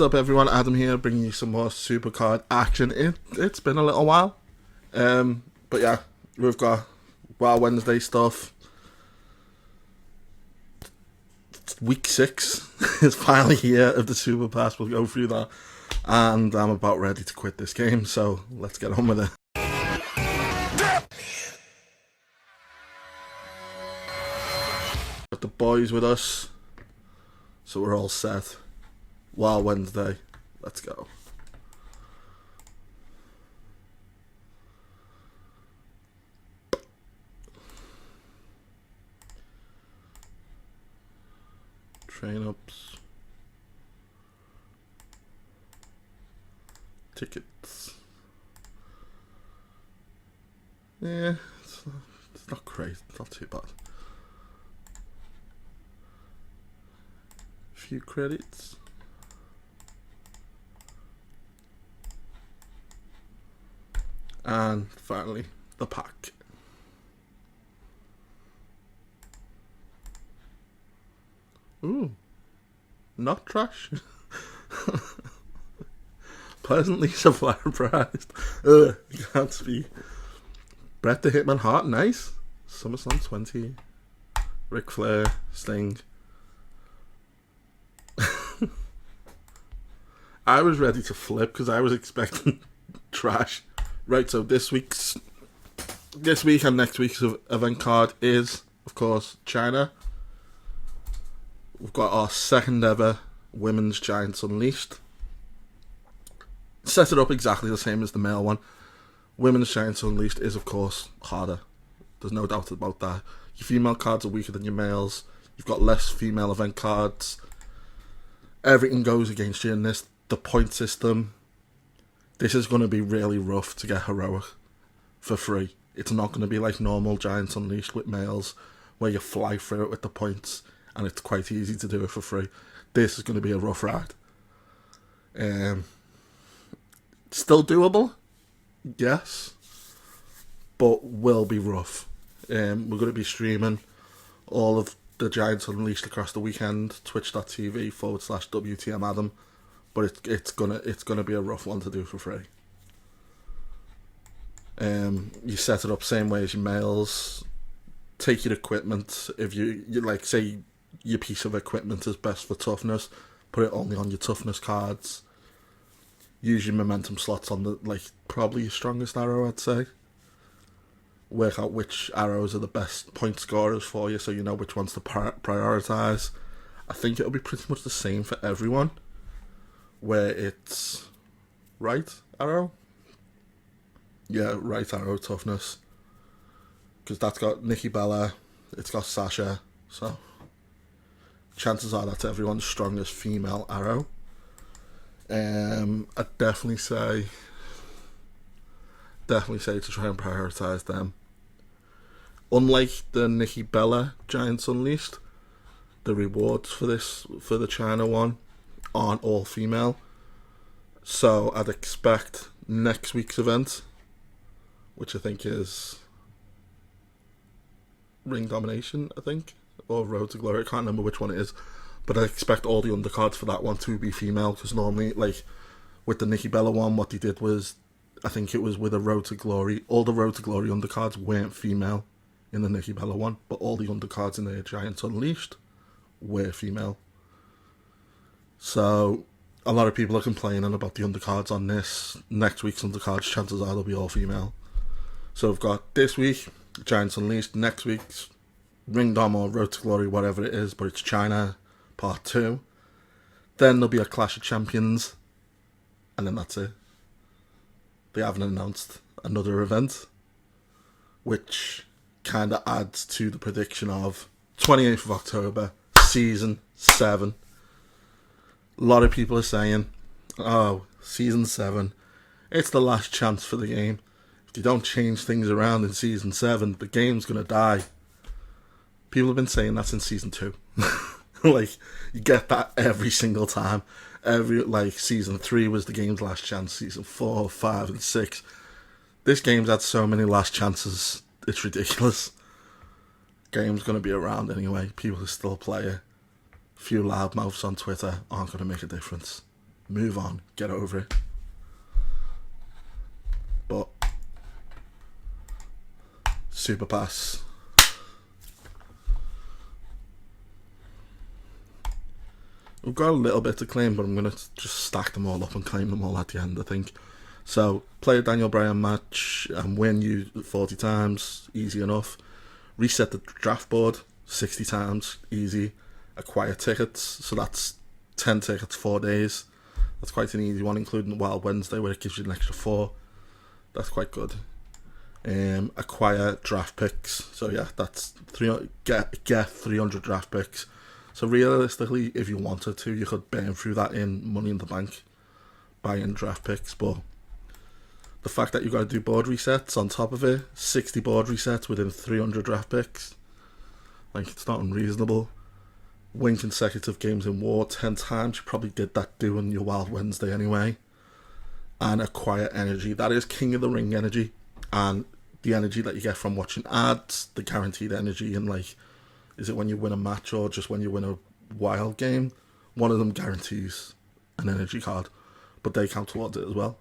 What's up everyone, Adam here, bringing you some more SuperCard action. It's been a little while, but yeah, we've got Wild Wednesday stuff. Week 6 is finally here of the Super Pass. We'll go through that, and I'm about ready to quit this game, so let's get on with it. Got the boys with us, so we're all set. Wild Wednesday, let's go. Train ups, tickets. Yeah, it's not great, it's not too bad. Few credits. And finally, the pack. Ooh, not trash. Pleasantly surprised. I can't speak. Bret the Hitman Hart, nice. SummerSlam 20. Ric Flair, Sting. I was ready to flip because I was expecting trash. Right, so this week and next week's event card is, of course, China. We've got our second ever Women's Giants Unleashed. Set it up exactly the same as the male one. Women's Giants Unleashed is, of course, harder. There's no doubt about that. Your female cards are weaker than your males. You've got less female event cards. Everything goes against you in this. The point system. This is going to be really rough to get heroic for free. It's not going to be like normal Giants Unleashed with males where you fly through it with the points and it's quite easy to do it for free. This is going to be a rough ride. Still doable, yes, but will be rough. We're going to be streaming all of the Giants Unleashed across the weekend, twitch.tv/WTM Adam. But it's gonna be a rough one to do for free. You set it up same way as your males. Take your equipment. If you like, say your piece of equipment is best for toughness, put it only on your toughness cards. Use your momentum slots on probably your strongest arrow, I'd say. Work out which arrows are the best point scorers for you, so you know which ones to prioritize. I think it'll be pretty much the same for everyone. Where it's right arrow, yeah, right arrow toughness, because that's got Nikki Bella, it's got Sasha, so chances are that's everyone's strongest female arrow. I'd definitely say to try and prioritize them. Unlike the Nikki Bella Giants Unleashed, the rewards for the China one aren't all female, so I'd expect next week's event, which I think is Ring Domination, or Road to Glory, I can't remember which one it is, but I expect all the undercards for that one to be female, because normally, like with the Nikki Bella one, what they did was, I think it was with a Road to Glory, all the Road to Glory undercards weren't female in the Nikki Bella one, but all the undercards in the Giants Unleashed were female. So, a lot of people are complaining about the undercards on this. Next week's undercards, chances are they'll be all female. So we've got this week, Giants Unleashed. Next week's Ring Dom or Road to Glory, whatever it is, but it's China Part 2. Then there'll be a Clash of Champions. And then that's it. They haven't announced another event, which kind of adds to the prediction of 28th of October, Season 7. A lot of people are saying, oh, Season 7, it's the last chance for the game. If you don't change things around in Season 7, the game's going to die. People have been saying that since Season 2. Like, you get that every single time. Season 3 was the game's last chance. Season 4, 5, and 6. This game's had so many last chances, it's ridiculous. Game's going to be around anyway. People will still play it. Few loudmouths on Twitter aren't going to make a difference. move on, get over it. But Super Pass. We've got a little bit to claim, but I'm going to just stack them all up and claim them all at the end, I think. So, play a Daniel Bryan match and win you 40 times, easy enough. Reset the draft board 60 times, easy. Acquire tickets, so that's 10 tickets, 4 days. That's quite an easy one, including Wild Wednesday, where it gives you an extra 4. That's quite good. Acquire draft picks. So yeah, that's get 300 draft picks. So realistically, if you wanted to, you could burn through that in Money in the Bank, buying draft picks. But the fact that you got to do board resets on top of it, 60 board resets within 300 draft picks, like, it's not unreasonable. Win consecutive games in War 10 times. You probably did that doing your Wild Wednesday anyway. And acquire energy. That is King of the Ring energy. And the energy that you get from watching ads, the guaranteed energy, and like, is it when you win a match or just when you win a wild game? One of them guarantees an energy card, but they count towards it as well.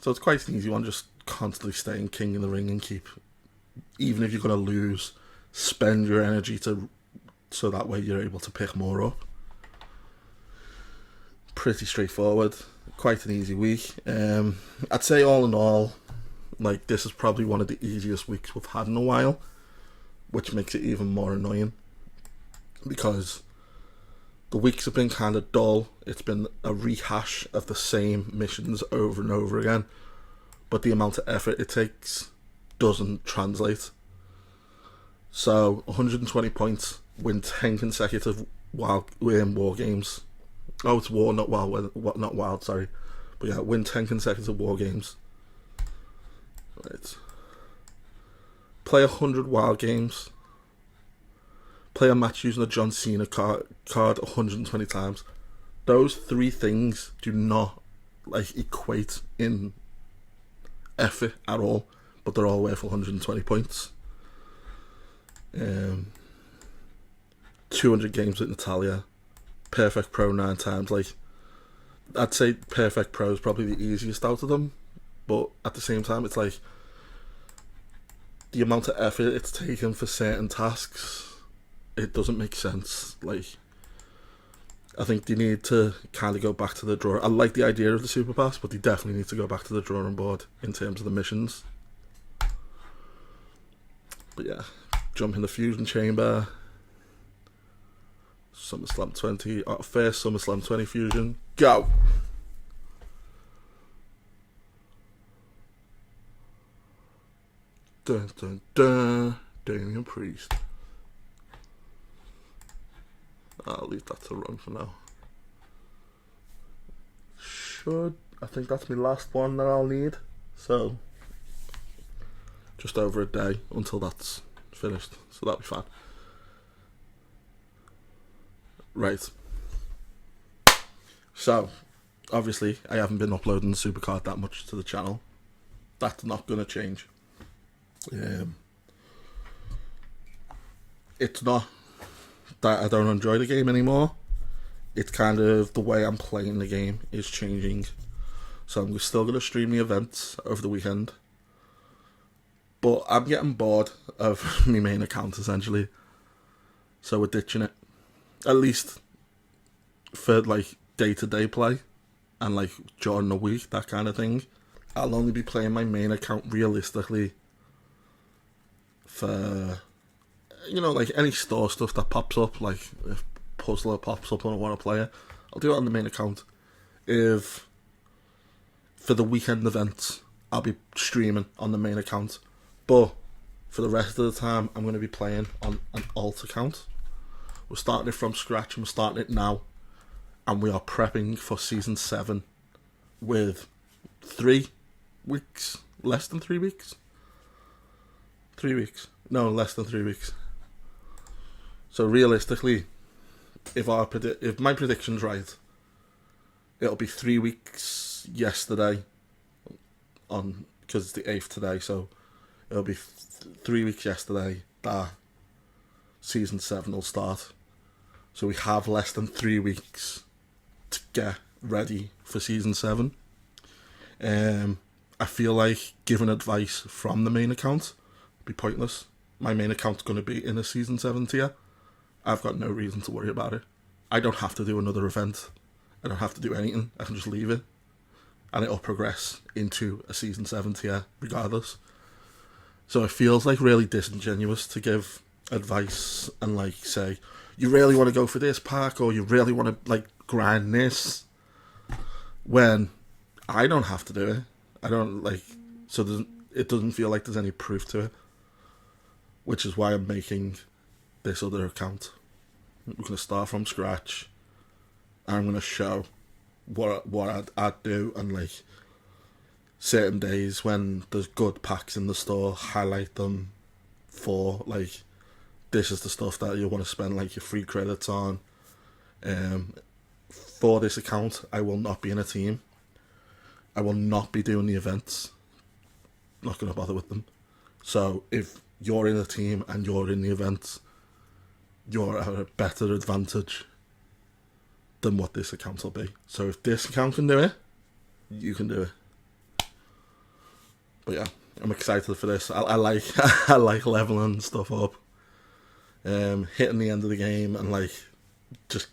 So it's quite an easy one, just constantly staying King in the Ring and keep, even if you're going to lose, spend your energy so that way you're able to pick more up. Pretty straightforward, quite an easy week. I'd say all in all, like, this is probably one of the easiest weeks we've had in a while, which makes it even more annoying, because the weeks have been kind of dull. It's been a rehash of the same missions over and over again, but the amount of effort it takes doesn't translate. So 120 points, win 10 consecutive war games. Oh, it's war, not wild, sorry. But yeah, win 10 consecutive war games. Right. Play 100 wild games. Play a match using a John Cena card 120 times. Those 3 things do not like equate in effort at all, but they're all worth 120 points. 200 games with Natalia. Perfect Pro 9 times. Like, I'd say Perfect Pro is probably the easiest out of them, but at the same time, it's like the amount of effort it's taken for certain tasks, it doesn't make sense. Like, I think they need to kind of go back to the draw. I like the idea of the Super Pass, but they definitely need to go back to the drawing board in terms of the missions. But yeah, jump in the Fusion Chamber. SummerSlam 20, first SummerSlam 20 Fusion, go! Dun dun dun, Damian Priest. I'll leave that to run for now. I think that's my last one that I'll need. So, just over a day until that's finished. So that'll be fine. Right. So, obviously, I haven't been uploading the SuperCard that much to the channel. That's not going to change. It's not that I don't enjoy the game anymore. It's kind of the way I'm playing the game is changing. So I'm still going to stream the events over the weekend. But I'm getting bored of my main account, essentially. So we're ditching it. At least for, like, day-to-day play. And, like, during the week, that kind of thing. I'll only be playing my main account realistically for, you know, like, any store stuff that pops up. Like, if Puzzler pops up and I want to play it, I'll do it on the main account. If for the weekend events, I'll be streaming on the main account. But for the rest of the time, I'm going to be playing on an alt account. We're starting it from scratch, and we're starting it now. And we are prepping for Season 7 with 3 weeks, less than 3 weeks. 3 weeks. No, less than 3 weeks. So realistically, if my prediction's right, it'll be 3 weeks yesterday, because it's the 8th today, so it'll be 3 weeks yesterday that Season 7 will start. So we have less than 3 weeks to get ready for Season 7. I feel like giving advice from the main account would be pointless. My main account's going to be in a Season 7 tier. I've got no reason to worry about it. I don't have to do another event. I don't have to do anything. I can just leave it. And it'll progress into a Season 7 tier regardless. So it feels like really disingenuous to give advice and like say, you really want to go for this pack or you really want to like grind this, when I don't have to do it. I don't like, so it doesn't feel like there's any proof to it, which is why I'm making this other account. I'm going to start from scratch. I'm going to show what I'd do, and like certain days when there's good packs in the store, highlight them for like, this is the stuff that you want to spend like your free credits on. For this account, I will not be in a team. I will not be doing the events. Not going to bother with them. So if you're in a team and you're in the events, you're at a better advantage than what this account will be. So if this account can do it, you can do it. But yeah, I'm excited for this. I like I like leveling stuff up, hitting the end of the game and like just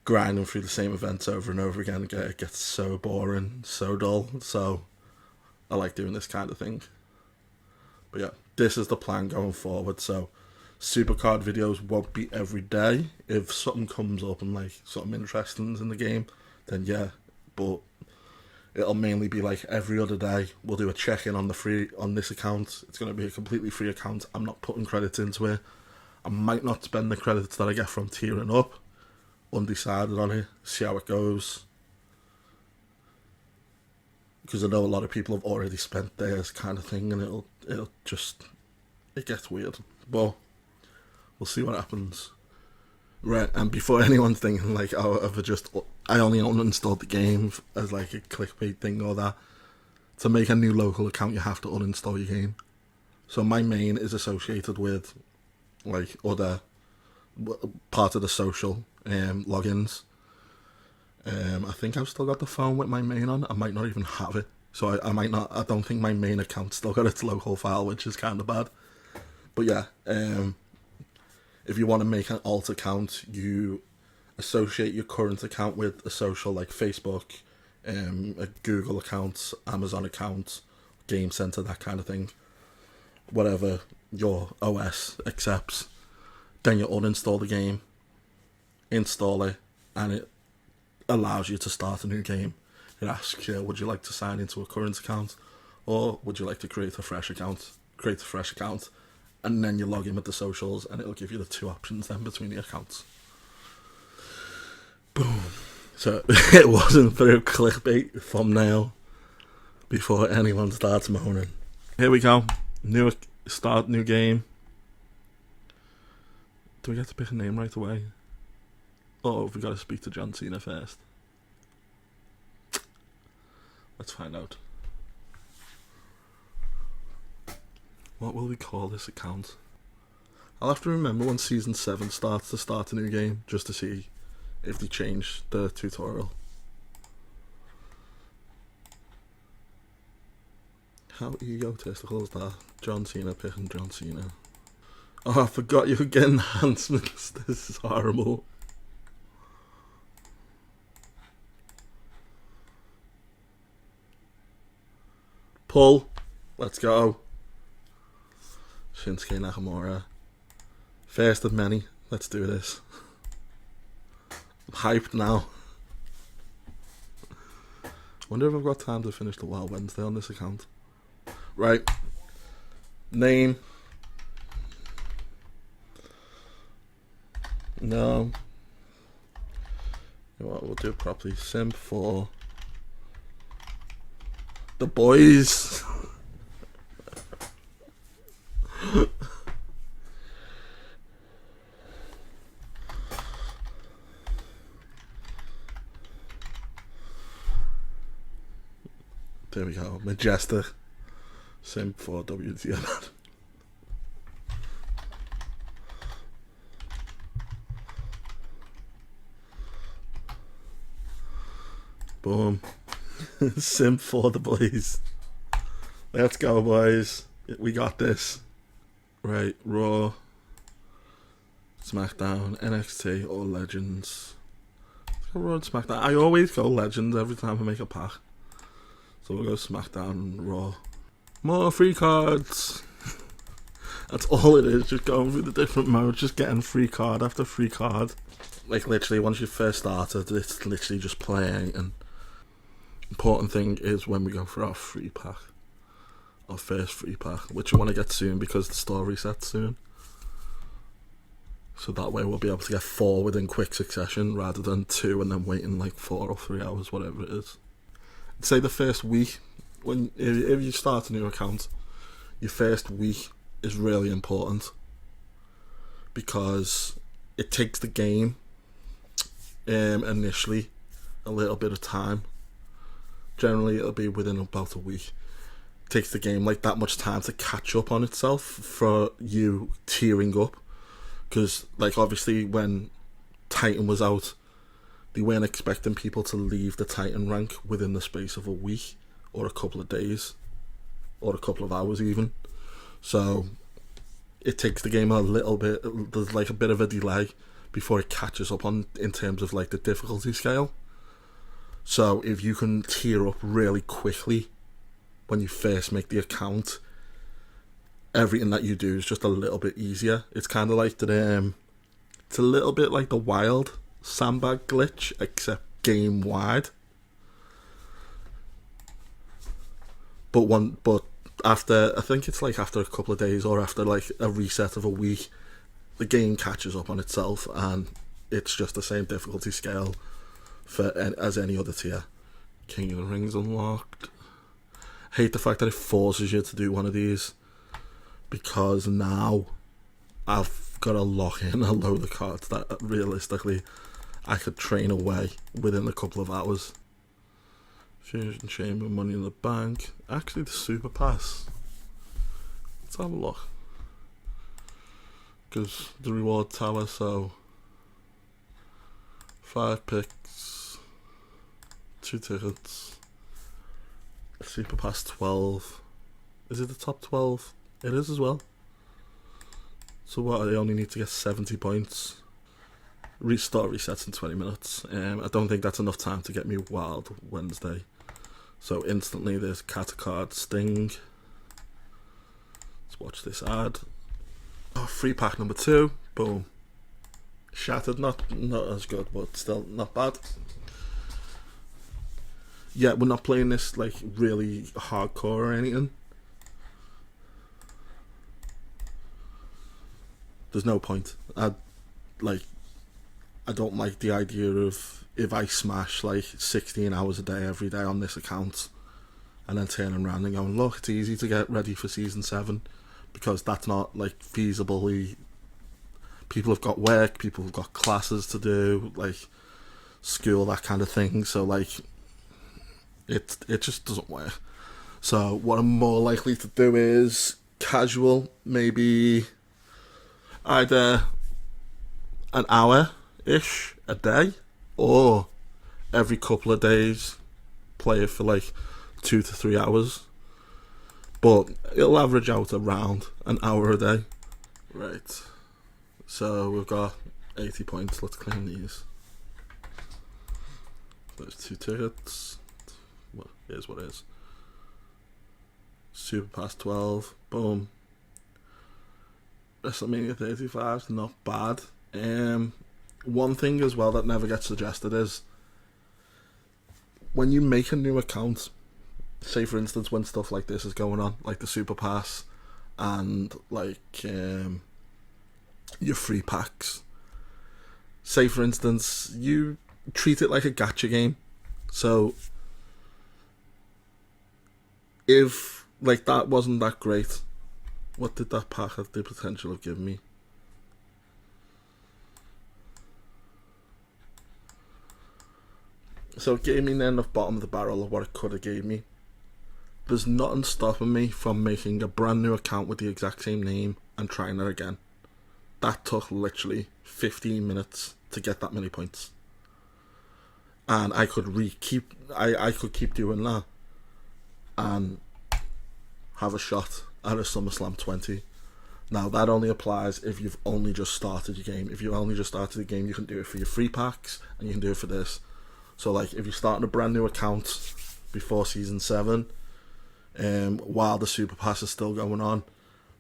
grinding through the same events over and over again. It gets so boring, so dull. So I like doing this kind of thing. But yeah, this is the plan going forward. So SuperCard videos won't be every day. If something comes up and like something interesting in the game, then yeah. But it'll mainly be like every other day. We'll do a check-in on this account. It's going to be a completely free account. I'm not putting credits into it. I might not spend the credits that I get from tiering up. Undecided on it. See how it goes. Because I know a lot of people have already spent theirs, kind of thing, and it gets weird. But we'll see what happens. Right, and before anyone's thinking like, oh, I only uninstalled the game as like a clickbait thing or that. To make a new local account, you have to uninstall your game. So my main is associated with like other part of the social logins. I think I've still got the phone with my main on. I might not even have it. So I don't think my main account's still got its local file, which is kind of bad. But yeah, if you want to make an alt account, you associate your current account with a social like Facebook, a Google account, Amazon account, Game Center, that kind of thing. Whatever your OS accepts. Then you uninstall the game, install it, and it allows you to start a new game. It asks you, would you like to sign into a current account, or would you like to create a fresh account? Create a fresh account, and then you log in with the socials, and it'll give you the two options then between the accounts. Boom. So it wasn't for a clickbait thumbnail before anyone starts moaning. Here we go. New game. Do we get to pick a name right away? Oh, we got to speak to John Cena first. Let's find out. What will we call this account? I'll have to remember when Season 7 starts to start a new game, just to see if they change the tutorial. How egotistical is that? John Cena picking John Cena. Oh, I forgot you could get enhancements. This is horrible. Pull. Let's go. Shinsuke Nakamura. First of many. Let's do this. I'm hyped now. Wonder if I've got time to finish the Wild Wednesday on this account. Right. Name. No. You know what, we'll do it properly. Simp for the boys. There we go. Majestic. Simp for WTF. Boom. Sim for the boys. Let's go, boys. We got this. Right, Raw, SmackDown, NXT, or Legends. Let's go Raw and SmackDown. I always go Legends every time I make a pack. So we'll go SmackDown and Raw. More free cards. That's all it is, just going through the different modes, just getting free card after free card. Like literally, once you first started, it's literally just playing. And important thing is when we go for our free pack, our first free pack, which we want to get soon because the store resets soon. So that way we'll be able to get 4 within quick succession rather than 2 and then waiting like 4 or 3 hours, whatever it is. I'd say the first week, if you start a new account, your first week is really important because it takes the game initially a little bit of time. Generally it'll be within about a week. It takes the game like that much time to catch up on itself for you tiering up, because like obviously when Titan was out, they weren't expecting people to leave the Titan rank within the space of a week or a couple of days or a couple of hours even. So it takes the game a little bit, there's like a bit of a delay before it catches up on in terms of like the difficulty scale. So if you can tier up really quickly when you first make the account, everything that you do is just a little bit easier. It's kind of like the it's a little bit like the wild sandbag glitch, except game wide. But after, I think it's like after a couple of days or after like a reset of a week, the game catches up on itself and it's just the same difficulty scale as any other tier. King of the Rings unlocked. Hate the fact that it forces you to do one of these, because now I've got to lock in a load of cards that realistically I could train away within a couple of hours. Fusion Chamber, Money in the Bank. Actually, the Super Pass. Let's have a look. Because the reward tower, so 5 picks, 2 tickets, Super Pass 12. Is it the top 12? It is as well. So what, I only need to get 70 points. Restart resets in 20 minutes. I don't think that's enough time to get me Wild Wednesday. So instantly there's Catacard Sting. Let's watch this ad. Oh, free pack number 2. Boom. Shattered, not as good, but still not bad. Yeah, we're not playing this like really hardcore or anything. There's no point. I don't like the idea of if I smash like 16 hours a day every day on this account and then turning around and going, look, it's easy to get ready for season 7, because that's not like feasibly. People have got work, people have got classes to do, like school, that kind of thing. So like it just doesn't work. So what I'm more likely to do is casual, maybe either an hour-ish a day, or every couple of days play it for like 2 to 3 hours. But it'll average out around an hour a day. Right. So we've got 80 points. Let's claim these. There's 2 tickets. Well, here's what it is. Super Pass 12. Boom. WrestleMania 35 is not bad. One thing as well that never gets suggested is when you make a new account, say for instance when stuff like this is going on, like the Super Pass and like your free packs, say for instance you treat it like a gacha game. So if like that wasn't that great, what did that pack have the potential of giving me? So it gave me then the bottom of the barrel of what it could have gave me. There's nothing stopping me from making a brand new account with the exact same name and trying it again. That took literally 15 minutes to get that many points. and I could I could keep doing that and have a shot at a SummerSlam 20. Now, that only applies if you've only just started your game. If you only just started the game, you can do it for your free packs, and you can do it for this. So, like, if you're starting a brand new account before Season 7, while the Super Pass is still going on,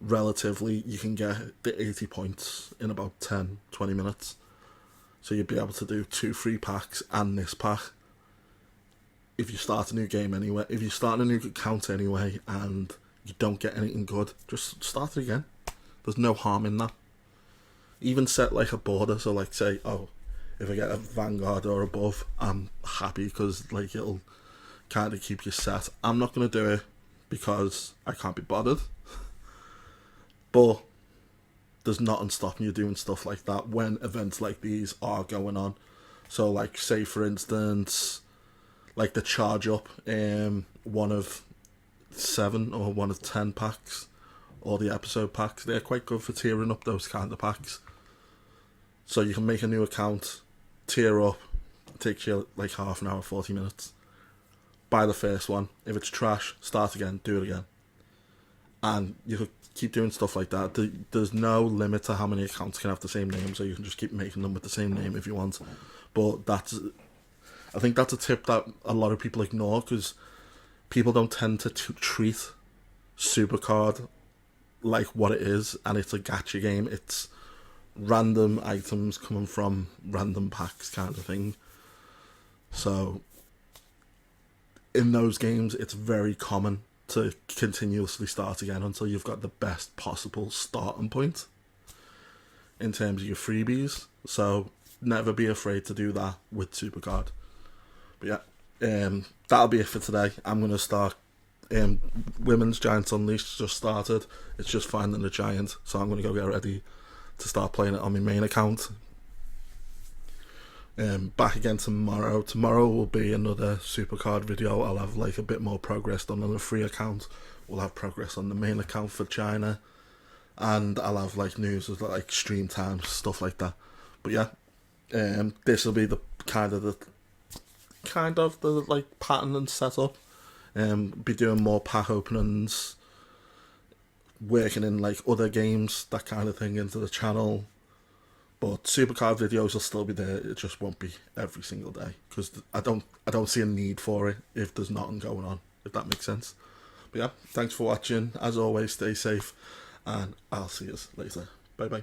relatively, you can get the 80 points in about 10, 20 minutes. So you'd be able to do 2 free packs and this pack. If you start a new game anyway, if you start a new account anyway, and you don't get anything good, just start it again. There's no harm in that. Even set like a border, so like say, oh, if I get a Vanguard or above, I'm happy because like it'll kind of keep you set. I'm not going to do it because I can't be bothered. But there's nothing stopping you doing stuff like that when events like these are going on. So like say for instance, like the charge up, one of 7 or 1 of 10 packs, or the episode packs, they're quite good for tiering up those kind of packs. So you can make a new account, tier up, it takes you like half an hour, 40 minutes. Buy the first one. If it's trash, start again, do it again. And you could keep doing stuff like that. There's no limit to how many accounts can have the same name, so you can just keep making them with the same name if you want. But I think that's a tip that a lot of people ignore, because people don't tend to treat SuperCard like what it is, and it's a gacha game. It's random items coming from random packs kind of thing. So in those games, it's very common to continuously start again until you've got the best possible starting point in terms of your freebies. So never be afraid to do that with SuperCard. But yeah, that'll be it for today. I'm going to start Women's Giants Unleashed just started. It's just finding a giant, so I'm going to go get ready to start playing it on my main account. Back again tomorrow. Tomorrow will be another SuperCard video. I'll have like a bit more progress done on the free account. We'll have progress on the main account for China, and I'll have like news of like stream times, stuff like that. But yeah, this will be the kind of the like pattern and setup. Be doing more pack openings, working in like other games, that kind of thing into the channel. But SuperCard videos will still be there. It just won't be every single day, because I don't see a need for it if there's nothing going on, if that makes sense. But yeah, thanks for watching. As always, stay safe, and I'll see you later. Bye bye.